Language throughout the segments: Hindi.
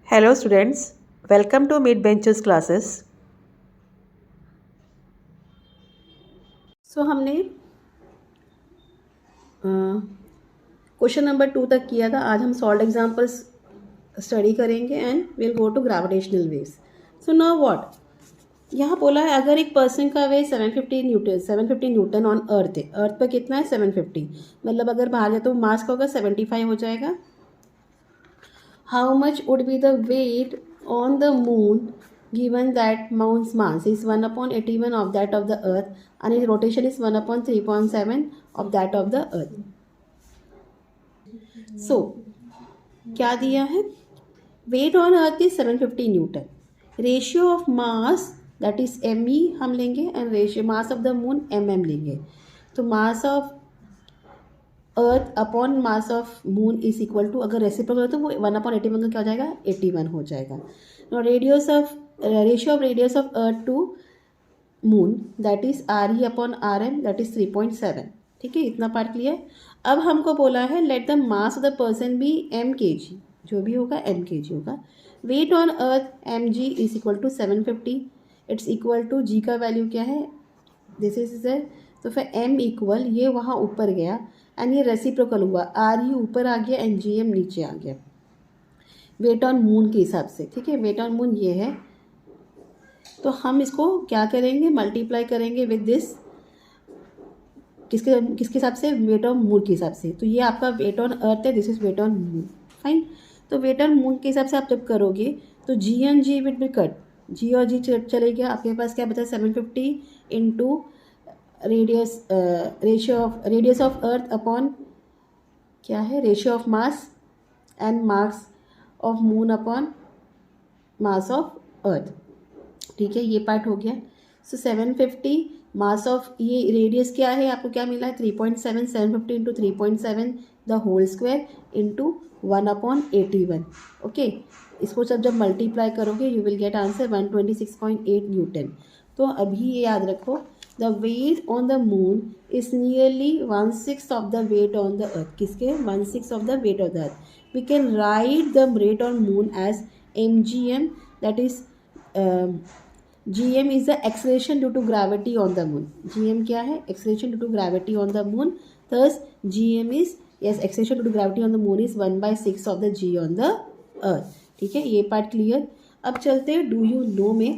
Hello students, welcome to Mid Benches classes. हमने क्वेश्चन नंबर 2 तक किया था. आज हम सॉल्व एग्जाम्पल्स स्टडी करेंगे and will go to gravitational waves. So now what यहाँ बोला है, अगर एक पर्सन का वेट 750 न्यूटन ऑन अर्थ है. अर्थ पर कितना है 750, मतलब अगर बाहर जाए तो मास का होगा 75 हो जाएगा. How much would be the weight on the moon given that moon's mass is 1/81 of that of the earth and its rotation is 1/3.7 of that of the earth. So क्या दिया है? Weight on earth is 750 Newton. Ratio of mass that is me हम लेंगे and ratio mass of the moon mm लेंगे. तो mass of earth upon mass of moon is equal to, अगर रेसिप्रोकल हो तो वो 1/81 का क्या हो जाएगा 81 हो जाएगा. Ratio of radius of earth to moon that is RE upon RM that is 3.7. ठीक है, इतना पार्ट क्लियर. अब हमको बोला है let the mass of the person be mkg, जो भी होगा mkg होगा. Weight on earth mg is equal to 750. It's equal to g का वैल्यू क्या है, दिस इज है. तो फिर m इक्वल ये वहाँ ऊपर गया एंड ये रेसिप्रोकल हुआ, RE ऊपर आ गया एंड GM नीचे आ गया वेट ऑन मून के हिसाब से. ठीक है, वेट ऑन मून ये है. तो हम इसको क्या करेंगे, मल्टीप्लाई करेंगे विद दिस, किसके हिसाब से, वेट ऑन मून के हिसाब से. तो ये आपका वेट ऑन अर्थ है, this is weight on moon. Fine. तो वेट ऑन मून के हिसाब से आप जब करोगे तो G and G will be cut, G और G चले गया. आपके पास क्या बचा 750 into radius of earth upon क्या है, ratio of mass and mass of moon upon mass of earth. ठीक है, ये पार्ट हो गया. सो 750 मास ऑफ, ये रेडियस क्या है आपको क्या मिला है 3.7, 750 into 3.7 the whole square into 1/81. Okay, इसको जब मल्टीप्लाई करोगे you will get answer 126.8 newton. तो अभी ये याद रखो, the weight on the moon is nearly 1/6 of the weight on the earth. किसके 1/6 of the weight of the earth. We can write the weight on moon as mgm, that is gm is the acceleration due to gravity on the moon. gm क्या है, acceleration due to gravity on the moon. Thus gm is, yes, acceleration due to gravity on the moon is 1/6 of the g on the earth. ठीक है, ये पार्ट क्लियर. अब चलते हैं डू यू नो में.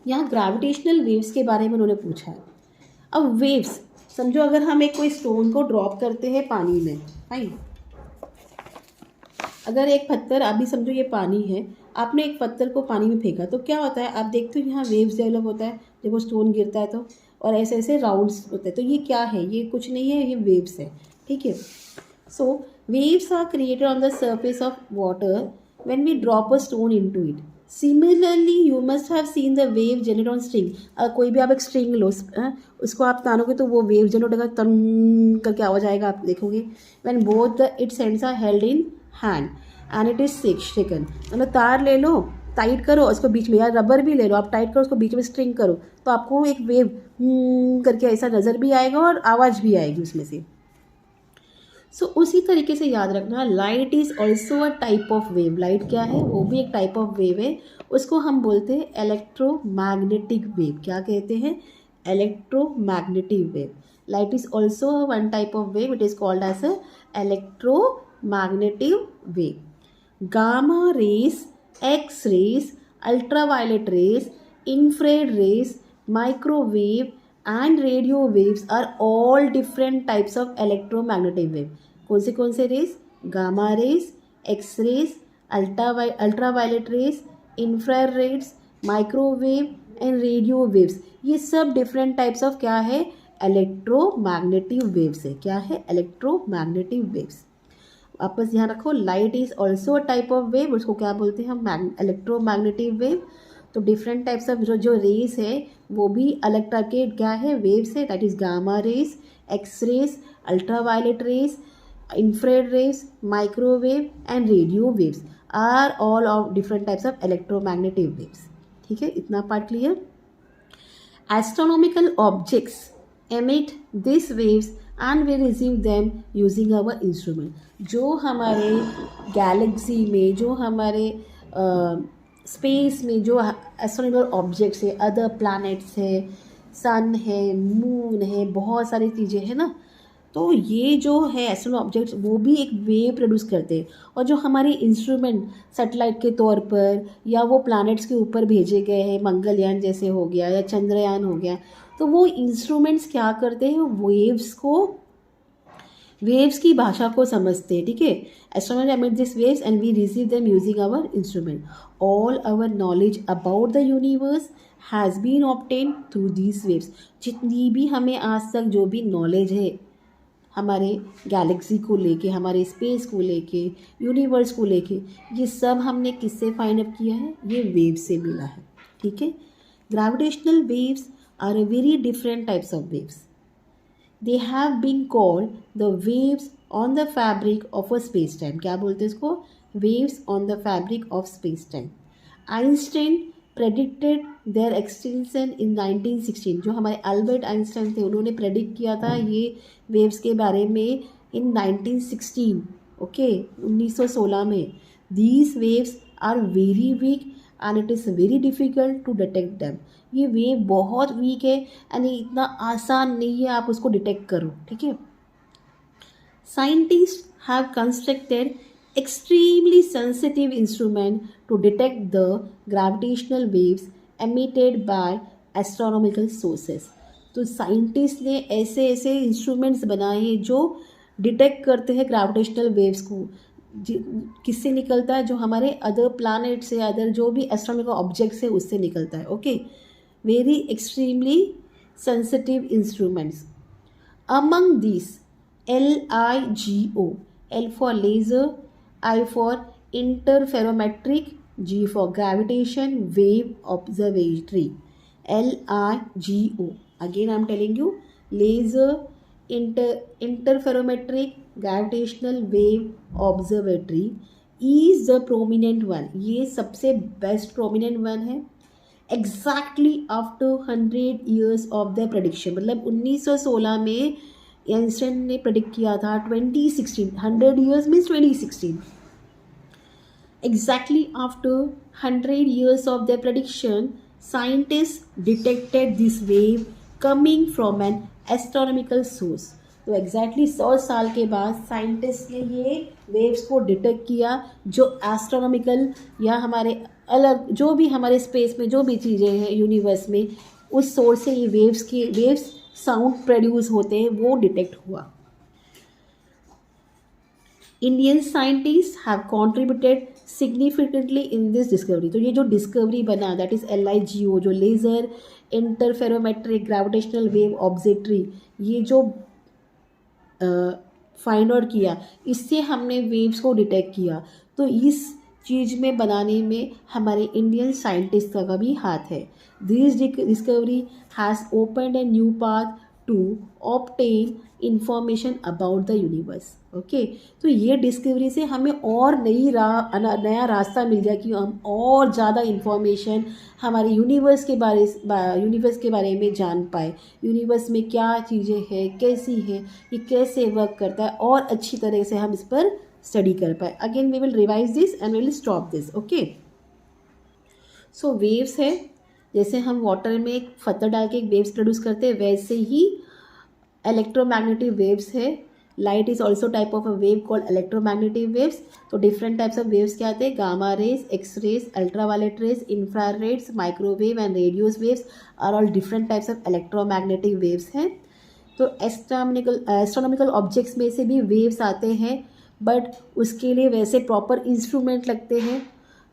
यहाँ ग्रेविटेशनल वेव्स के बारे में उन्होंने पूछा है. अब वेव्स समझो, अगर हम एक कोई स्टोन को ड्रॉप करते हैं पानी में, फाइन. अगर एक पत्थर, अभी समझो ये पानी है, आपने एक पत्थर को पानी में फेंका तो क्या होता है, आप देखते हो यहाँ वेव्स डेवलप होता है जब वो स्टोन गिरता है तो, और ऐसे ऐसे राउंड्स होते हैं. तो ये क्या है, ये कुछ नहीं है, ये वेव्स है. ठीक है. So waves are created on the surface of water when we drop a stone into it. Similarly you must have seen the wave generate on string. कोई भी आप एक स्ट्रिंग लो, उसको आप तानोगे तो वो वेव जनरेट होगा, तन करके आवाज आएगा, आप देखोगे. When both the its ends are held in hand and it is shaken. मतलब तार ले लो, टाइट करो उसको बीच में, या रबर भी ले लो, आप टाइट करो उसको बीच में स्ट्रिंग करो, तो आपको एक वेव करके ऐसा नज़र भी आएगा और आवाज़ भी आएगी उसमें से. सो उसी तरीके से याद रखना, light is also a type of wave. Light क्या है, वो भी एक टाइप ऑफ वेव है. उसको हम बोलते हैं इलेक्ट्रोमैग्नेटिक वेव. क्या कहते हैं, electromagnetic wave. Light is also one type of wave, it is called as a electromagnetic wave. Gamma rays, x rays, ultraviolet rays, infrared rays, microwave and radio waves are all different types of electromagnetic wave. कौन से rays, gamma rays, x rays, ultraviolet rays, infrared rays, microwave and radio waves. ये सब डिफरेंट टाइप्स ऑफ क्या है, इलेक्ट्रोमैग्नेटिक वेव्स है. क्या है, इलेक्ट्रोमैग्नेटिक वेव्स. वापस ध्यान रखो, light is also a type of wave, उसको क्या बोलते हैं हम, इलेक्ट्रोमैग्नेटिक वेव. तो डिफरेंट टाइप्स ऑफ जो रेस है वो भी अलग टाइप के क्या है, वेव्स है. That is gamma rays, X rays, ultraviolet rays, infrared rays, microwave and radio waves are all of different types of electromagnetic waves. ठीक है, इतना part clear. Astronomical objects emit these waves and we receive them using our instrument. जो हमारे गैलेक्सी में, जो हमारे स्पेस में जो एस्ट्रोनॉमिकल ऑब्जेक्ट्स है, अदर प्लैनेट्स है, सन है, मून है, बहुत सारी चीज़ें हैं ना, तो ये जो है एस्ट्रोनॉमिकल ऑब्जेक्ट्स वो भी एक वेव प्रोड्यूस करते हैं। और जो हमारे इंस्ट्रूमेंट सैटेलाइट के तौर पर या वो प्लैनेट्स के ऊपर भेजे गए हैं, मंगलयान जैसे हो गया या चंद्रयान हो गया, तो वो इंस्ट्रूमेंट्स क्या करते हैं, वेव्स की भाषा को समझते हैं, ठीक है। Astronomer emit this waves and we receive them using our instrument. All our knowledge about the universe has been obtain through these waves. जितनी भी हमें आज तक जो भी नॉलेज है हमारे गैलेक्सी को लेके, हमारे स्पेस को लेके, यूनिवर्स को लेके, ये सब हमने किससे फाइंड अप किया है, ये वेव्स से मिला है, ठीक है। Gravitational waves are a very different types of waves. They have been called the waves on the fabric of a space-time। क्या बोलते हैं इसको, waves on the fabric of space-time। Einstein predicted their extinction in 1916। जो हमारे अल्बर्ट आइंस्टाइन थे उन्होंने प्रेडिक्ट किया था ये वेव्स के बारे में in 1916, ओके 1916 में। These waves are very weak and it is very difficult to detect them। ये वेव बहुत वीक है यानी इतना आसान नहीं है आप उसको डिटेक्ट करो, ठीक है। Scientist have constructed extremely sensitive instrument to detect the gravitational waves emitted by astronomical sources. तो साइंटिस्ट ने ऐसे ऐसे इंस्ट्रूमेंट्स बनाए हैं जो डिटेक्ट करते हैं ग्रेविटेशनल वेव्स को। किससे निकलता है, जो हमारे अदर प्लैनेट से, अदर जो भी एस्ट्रोनॉमिकल ऑब्जेक्ट्स है उससे निकलता है, okay. Very extremely sensitive instruments. Among these, LIGO, L for laser, I for interferometric, G for gravitation wave observatory, LIGO. Again I am telling you, laser, interferometric, gravitational wave observatory is the prominent one। ये सबसे बेस्ट prominent one है। Exactly after 100 years of the prediction, मतलब 1916 में आइंस्टाइन ने प्रेडिक्ट किया था 2016, 100 years means 2016। Exactly after 100 years of the prediction scientist detected this wave coming from N astronomical source. तो एग्जैक्टली 100 साल के बाद साइंटिस्ट ने ये वेव्स को डिटेक्ट किया जो एस्ट्रोनॉमिकल या हमारे अलग जो भी हमारे स्पेस में जो भी चीज़ें हैं यूनिवर्स में, उस सोर्स से ये वेव्स साउंड प्रोड्यूस होते हैं, वो डिटेक्ट हुआ। Indian scientist have contributed significantly in this discovery. तो ये जो डिस्कवरी बना दैट इज़ LIGO, जो laser interferometric gravitational wave observatory, ये जो फाइंड आउट किया, इससे हमने वेव्स को डिटेक्ट किया। तो इस चीज़ में बनाने में हमारे इंडियन साइंटिस्ट का भी हाथ है। This discovery has opened a new path to obtain information about the universe, okay. तो ये डिस्कवरी से हमें और नया रास्ता मिल गया कि हम और ज़्यादा इंफॉर्मेशन हमारे यूनिवर्स के बारे में जान पाए। यूनिवर्स में क्या चीज़ें हैं, कैसी है, ये कैसे वर्क करता है, और अच्छी तरह से हम इस पर स्टडी कर पाए। Again we will revise this and we will stop this, okay. So waves है, जैसे हम वाटर में एक पत्थर डाल के एक वेव्स प्रोड्यूस करते हैं, वैसे ही इलेक्ट्रोमैग्नेटिक वेव्स है। Light is also type of a wave called electromagnetic waves. तो डिफरेंट टाइप्स ऑफ वेव्स क्या आते हैं, gamma rays, x rays, ultraviolet rays, infrareds, microwave and radios waves are all different types of electromagnetic waves हैं। तो एस्ट्रोनॉमिकल ऑब्जेक्ट्स में से भी वेव्स आते हैं, बट उसके लिए वैसे प्रॉपर इंस्ट्रूमेंट लगते हैं।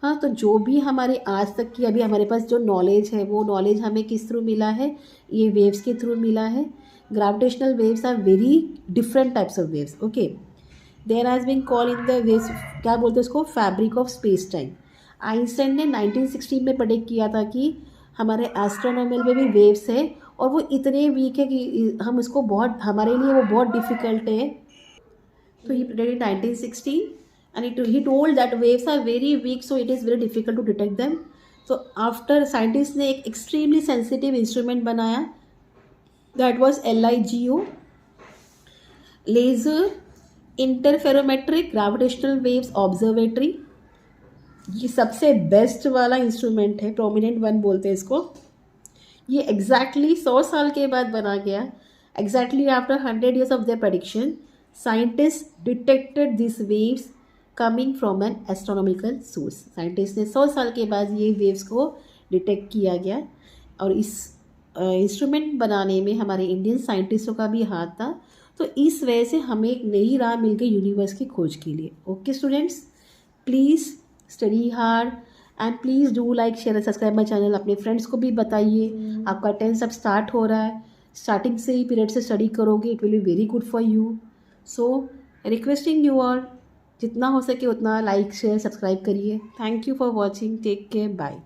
हाँ, तो जो भी हमारे आज तक की अभी हमारे पास जो नॉलेज है, वो नॉलेज हमें किस थ्रू मिला है, ये वेव्स के थ्रू मिला है। Gravitational waves are very different types of waves, okay. There has been call in the waves, क्या बोलते हैं उसको, fabric of space time. Einstein ने 1916 में प्रेडिक्ट किया था कि हमारे एस्ट्रोनॉमल में भी वेव्स है और वो इतने वीक है कि हम उसको हमारे लिए वो बहुत डिफ़िकल्ट है। So he predicted in 1916 and he told that waves are very weak, so it is very difficult to detect them. So after scientists ने एक extremely sensitive instrument बनाया, that was LIGO, laser interferometric gravitational waves observatory, ये सबसे बेस्ट वाला इंस्ट्रूमेंट है, प्रोमिनेंट वन बोलते हैं इसको। ये एग्जैक्टली 100 साल के बाद बना गया। Exactly after 100 years of the prediction, scientist detected this waves coming from N astronomical source. Scientist ने 100 साल के बाद ये वेव्स को डिटेक्ट किया गया, और इस इंस्ट्रूमेंट बनाने में हमारे इंडियन साइंटिस्टों का भी हाथ था। तो इस वजह से हमें एक नई राह मिल गई यूनिवर्स की खोज के लिए। Okay students, please study hard and please do like share and subscribe my channel. अपने फ्रेंड्स को भी बताइए। आपका 10th अब स्टार्ट हो रहा है, स्टार्टिंग से ही पीरियड से स्टडी करोगे, it will be very good for you. So requesting you all, जितना हो सके उतना लाइक शेयर सब्सक्राइब करिए। Thank you for watching, take care, bye.